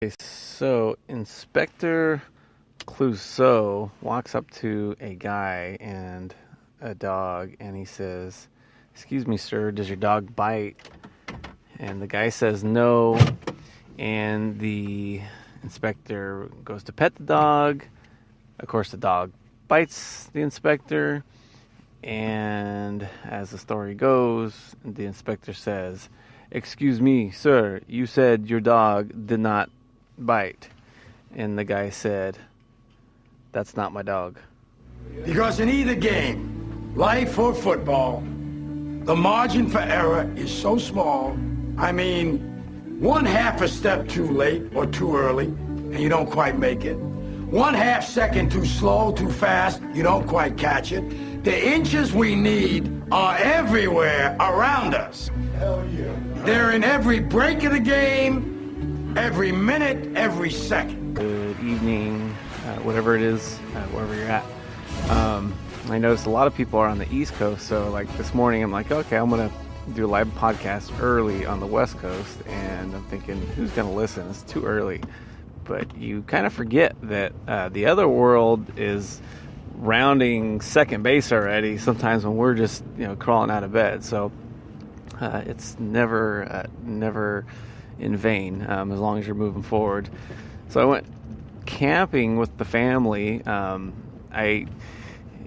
Okay, so Inspector Clouseau walks up to a guy and a dog, and he says, "Excuse me, sir, does your dog bite?" And the guy says no, and the inspector goes to pet the dog. Of course, the dog bites the inspector, and as the story goes, the inspector says, "Excuse me, sir, you said your dog did not bite." And the guy said, "That's not my dog." Because in either game, life or football, the margin for error is so small. I mean, one half a step too late or too early, and you don't quite make it. One half second too slow, too fast, you don't quite catch it. The inches we need are everywhere around us. Hell yeah. They're in every break of the game, every minute, every second. Good evening, whatever it is, wherever you're at. I noticed a lot of people are on the East Coast, so like this morning I'm like, okay, I'm going to do a live podcast early on the West Coast, and I'm thinking, who's going to listen? It's too early. But you kind of forget that the other world is rounding second base already sometimes when we're just crawling out of bed. So it's never in vain as long as you're moving forward. So I went camping with the family.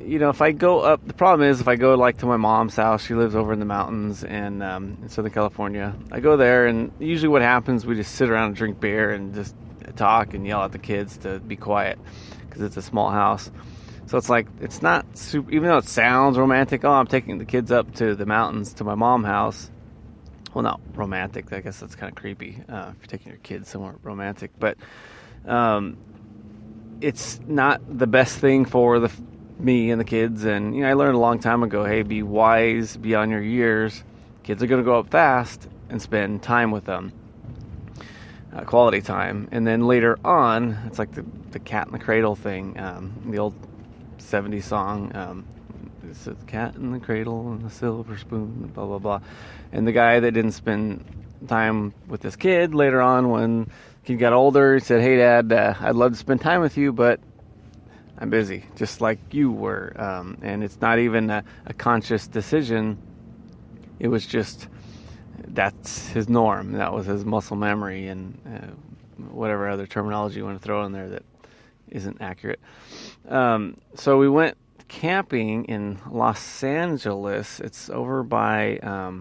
If I go up, the problem is if I go like to my mom's house, she lives over in the mountains and in Southern California. I go there, and usually what happens, we just sit around and drink beer and just talk and yell at the kids to be quiet because it's a small house. So it's like, it's not super, even though it sounds romantic. Oh, I'm taking the kids up to the mountains to my mom's house. Well, not romantic. I guess that's kind of creepy if you're taking your kids somewhere romantic. But it's not the best thing for me and the kids. And I learned a long time ago, hey, be wise beyond your years. Kids are going to grow up fast, and spend time with them, quality time. And then later on, it's like the cat in the cradle thing, the old 70s song. It's a cat in the cradle and a silver spoon, blah, blah, blah. And the guy that didn't spend time with his kid later on, when the kid got older, he said, "Hey, Dad, I'd love to spend time with you, but I'm busy," just like you were. And it's not even a conscious decision. It was just, that's his norm. That was his muscle memory, and whatever other terminology you want to throw in there that isn't accurate. So we went camping in Los Angeles. It's over by, I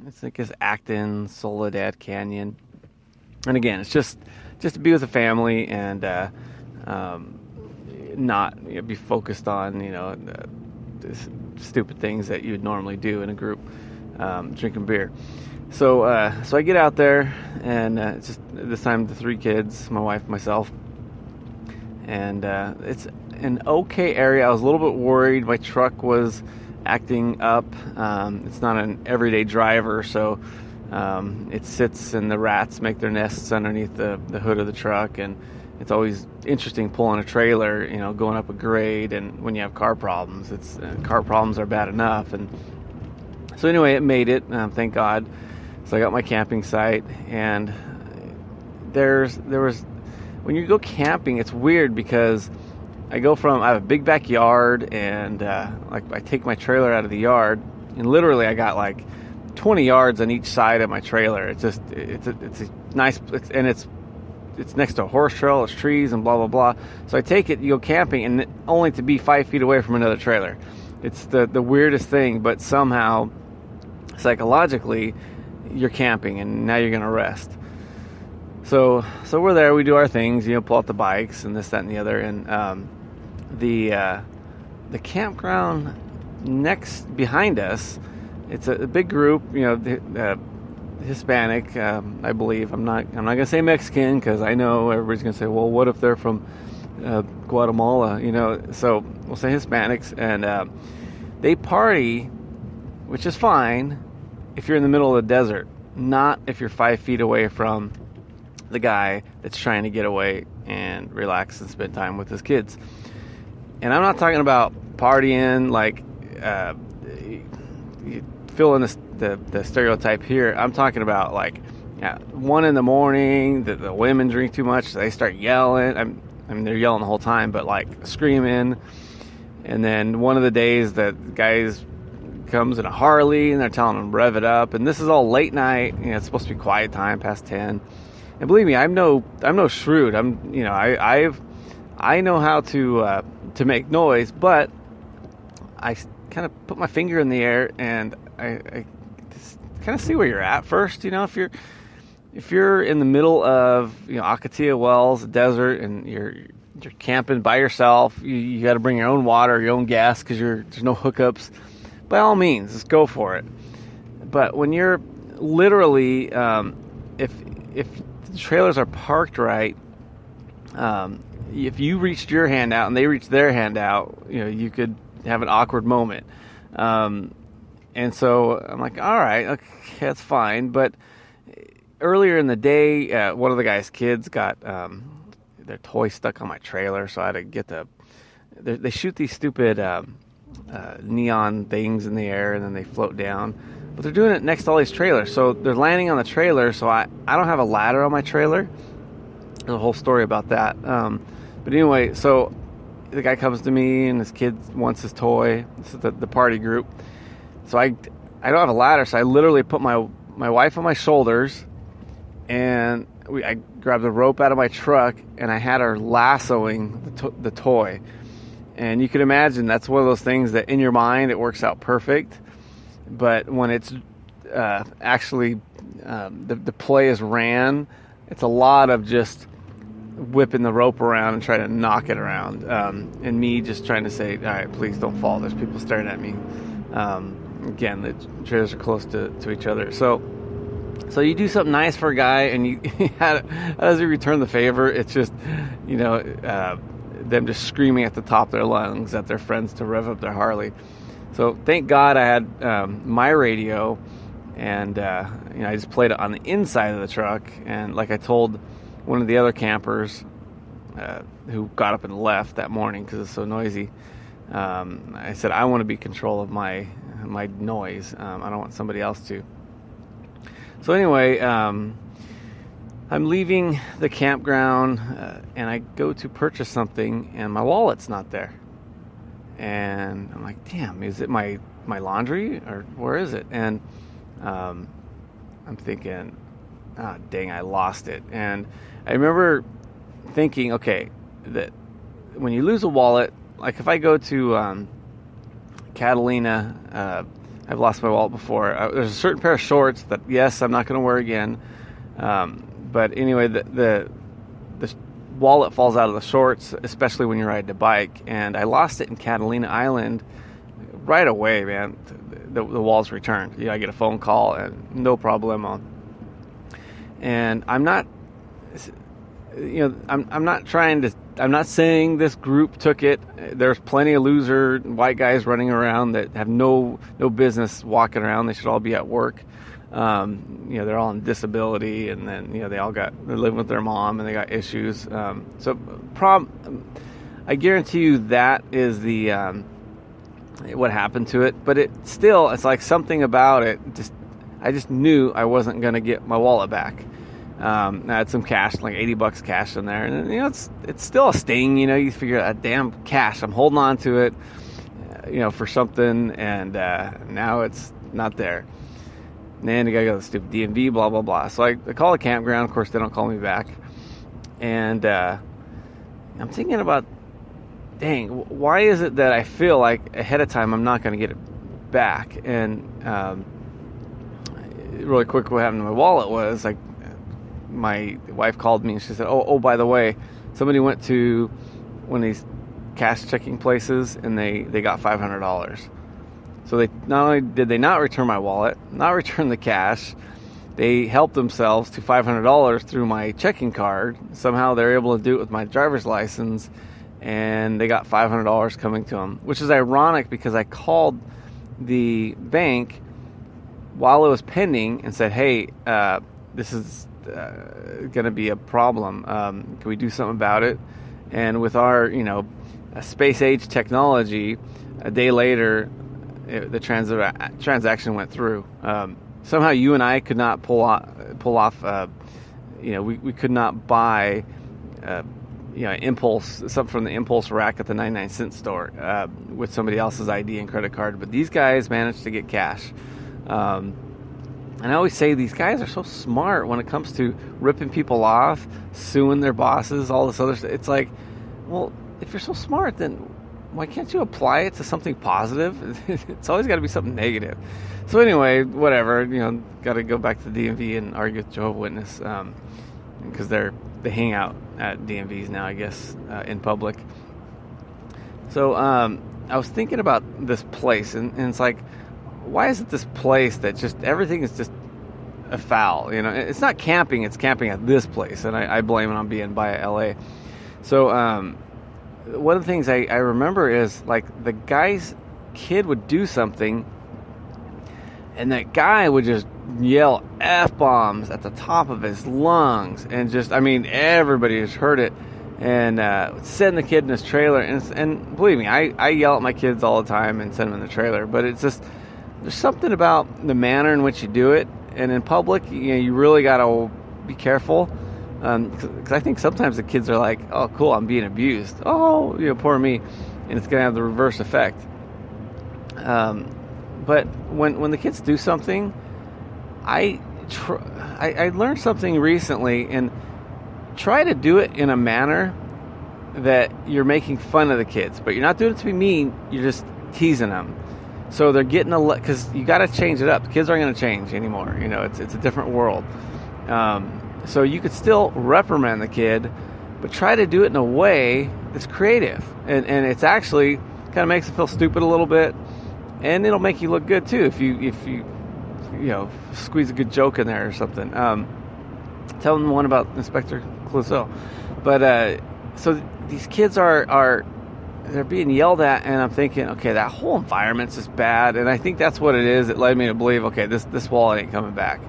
think it's Acton, Soledad Canyon. And again, it's just to be with the family and not be focused on the stupid things that you would normally do in a group, drinking beer. So I get out there, and it's just this time the three kids, my wife, myself, and it's an okay area. I was a little bit worried. My truck was acting up. It's not an everyday driver, so it sits and the rats make their nests underneath the hood of the truck, and it's always interesting pulling a trailer, going up a grade, and when you have car problems, car problems are bad enough. And so anyway, it made it, thank God. So I got my camping site, and there was, when you go camping, it's weird because I have a big backyard, and I take my trailer out of the yard, and literally I got like 20 yards on each side of my trailer. It's a nice, and it's next to a horse trail, it's trees and blah, blah, blah. So I take it, you go camping, and only to be 5 feet away from another trailer. It's the weirdest thing, but somehow psychologically you're camping, and now you're going to rest. So we're there, we do our things, pull out the bikes and this, that, and the other. And the campground behind us, it's a big group, Hispanic, I believe. I'm not going to say Mexican, because I know everybody's going to say, well, what if they're from Guatemala? So we'll say Hispanics, and they party, which is fine if you're in the middle of the desert, not if you're 5 feet away from the guy that's trying to get away and relax and spend time with his kids. And I'm not talking about partying like you fill in the stereotype here. I'm talking about like At 1 in the morning, the women drink too much, so they start yelling. I mean, they're yelling the whole time, but like screaming. And then one of the days that guys comes in a Harley and they're telling them rev it up, and this is all late night. It's supposed to be quiet time, past 10. And believe me, I'm no shrew. I know how to make noise, but I kind of put my finger in the air and I just kind of see where you're at first. If you're in the middle of Akatia Wells, desert, and you're camping by yourself, you got to bring your own water, your own gas, because there's no hookups. By all means, just go for it. But when you're literally, if the trailers are parked right, if you reached your hand out and they reached their hand out, you could have an awkward moment. And so I'm like, all right, okay, that's fine. But earlier in the day, one of the guy's kids got their toy stuck on my trailer, so I had to get they shoot these stupid neon things in the air and then they float down. But they're doing it next to all these trailers, so they're landing on the trailer. So I don't have a ladder on my trailer. There's a whole story about that. But anyway, so the guy comes to me and his kid wants his toy. This is the party group. So I don't have a ladder, so I literally put my wife on my shoulders, and I grabbed the rope out of my truck and I had her lassoing the toy. And you can imagine that's one of those things that in your mind it works out perfect, but when it's actually the play is ran, it's a lot of just whipping the rope around and trying to knock it around, and me just trying to say, all right, please don't fall, there's people staring at me. Again, the trailers are close to each other, so you do something nice for a guy, and how does he return the favor? It's just them just screaming at the top of their lungs at their friends to rev up their Harley. So thank God I had my radio, and I just played it on the inside of the truck. And like I told one of the other campers who got up and left that morning because it's so noisy, I said I want to be in control of my noise. I don't want somebody else to. So anyway, I'm leaving the campground and I go to purchase something and my wallet's not there. And I'm like, damn, is it my laundry or where is it? And I'm thinking, dang, I lost it. And I remember thinking, okay, that when you lose a wallet, like if I go to Catalina, I've lost my wallet before. There's a certain pair of shorts that, yes, I'm not going to wear again. But anyway, the wallet falls out of the shorts, especially when you're riding a bike. And I lost it in Catalina Island right away, man. The wallet's returned. I get a phone call and no problemo. And I'm not, I'm not trying to. I'm not saying this group took it. There's plenty of loser white guys running around that have no business walking around. They should all be at work. They're all on disability, and then they're living with their mom and they got issues. I guarantee you that is the what happened to it. But it's like something about it. I just knew I wasn't going to get my wallet back. I had some cash, like $80 cash in there, and it's still a sting. You figure out, damn cash, I'm holding on to it, for something, and now it's not there. And then you gotta go to the stupid DMV, blah blah blah. So I call the campground. Of course, they don't call me back, and I'm thinking about, dang, why is it that I feel like ahead of time I'm not going to get it back? And really quick, what happened to my wallet was like, my wife called me and she said, oh, by the way, somebody went to one of these cash checking places and they got $500. So they not only did they not return my wallet, not return the cash, they helped themselves to $500 through my checking card. Somehow they're able to do it with my driver's license, and they got $500 coming to them, which is ironic because I called the bank while it was pending and said, hey, this is going to be a problem. Can we do something about it? And with our, space age technology, a day later, the transaction went through. somehow you and I could not pull off we could not buy impulse, something from the impulse rack at the 99-cent store with somebody else's ID and credit card, but these guys managed to get cash. And I always say these guys are so smart when it comes to ripping people off, suing their bosses, all this other stuff. It's like, well, if you're so smart, then why can't you apply it to something positive? It's always got to be something negative. So anyway, whatever, got to go back to the DMV and argue with Jehovah's Witness because they hang out at DMVs now, I guess, in public. So I was thinking about this place, and it's like, why is it this place that just everything is just a foul? It's not camping; it's camping at this place, and I blame it on being by LA. So one of the things I remember is like the guy's kid would do something, and that guy would just yell F-bombs at the top of his lungs, and just, everybody has heard it, and send the kid in his trailer, and believe me, I yell at my kids all the time and send them in the trailer, but it's just, there's something about the manner in which you do it, and in public, you really got to be careful, because I think sometimes the kids are like, oh cool, I'm being abused, oh, poor me, and it's going to have the reverse effect. But when the kids do something, I learned something recently, and try to do it in a manner that you're making fun of the kids, but you're not doing it to be mean, you're just teasing them. So they're getting because you got to change it up. The kids aren't going to change anymore. It's a different world. So you could still reprimand the kid, but try to do it in a way that's creative, and it's actually kind of makes them feel stupid a little bit, and it'll make you look good too if you squeeze a good joke in there or something. Tell them one about Inspector Clouseau. But so these kids they're being yelled at, and I'm thinking, okay, that whole environment's just bad, and I think that's what it is. It led me to believe, okay, this wallet ain't coming back.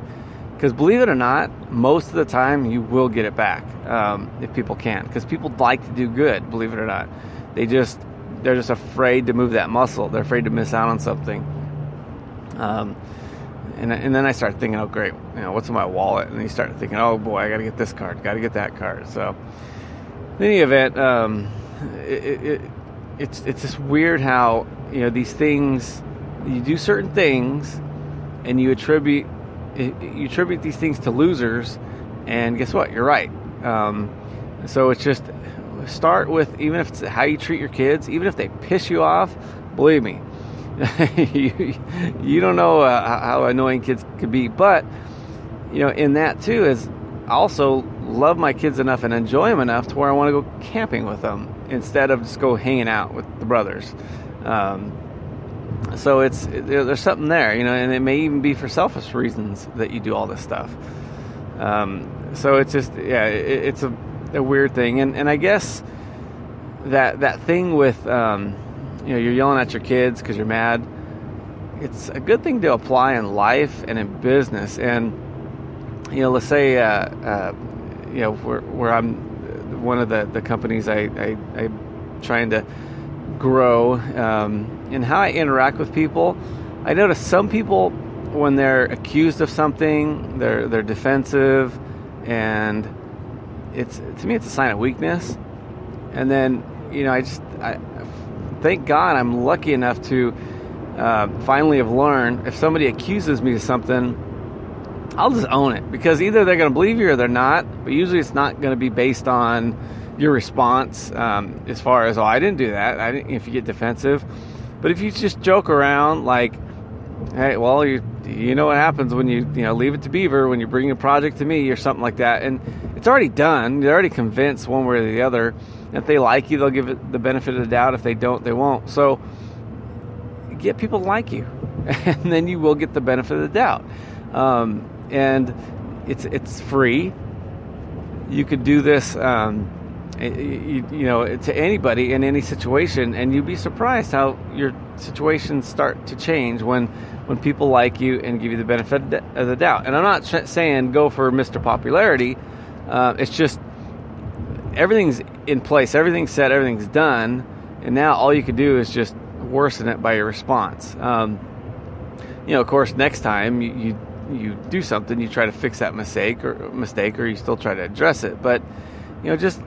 Because believe it or not, most of the time you will get it back if people can. Because people like to do good, believe it or not. They're just afraid to move that muscle. They're afraid to miss out on something. And then I started thinking, oh great, what's in my wallet? And then you start thinking, oh boy, I got to get this card, got to get that card. So in any event, it's just weird how these things, you do certain things, and you attribute these things to losers, and guess what? You're right. So it's just start with, even if it's how you treat your kids, even if they piss you off, believe me, you don't know how annoying kids could be. But in that too is I also love my kids enough and enjoy them enough to where I want to go camping with them instead of just go hanging out with the brothers. So there's something there, and it may even be for selfish reasons that you do all this stuff. So it's just, it's a weird thing. And I guess that thing with, you're yelling at your kids because you're mad. It's a good thing to apply in life and in business. And, let's say, where I'm one of the companies I'm trying to grow, and how I interact with people, I notice some people, when they're accused of something, they're defensive, and to me it's a sign of weakness. And then I thank God I'm lucky enough to finally have learned, if somebody accuses me of something, I'll just own it, because either they're going to believe you or they're not, but usually it's not going to be based on your response, as far as, oh, I didn't do that. If you get defensive. But if you just joke around like, hey, well, you know what happens when you leave it to Beaver, when you bring a project to me or something like that, and it's already done. They're already convinced one way or the other. If they like you, they'll give it the benefit of the doubt. If they don't, they won't. So get people to like you, and then you will get the benefit of the doubt. And it's free. You could do this, to anybody in any situation, and you'd be surprised how your situations start to change when people like you and give you the benefit of the doubt. And I'm not saying go for Mr. Popularity. It's just everything's in place, everything's set, everything's done, and now all you can do is just worsen it by your response. Of course, next time you do something, you try to fix that mistake, or you still try to address it. But just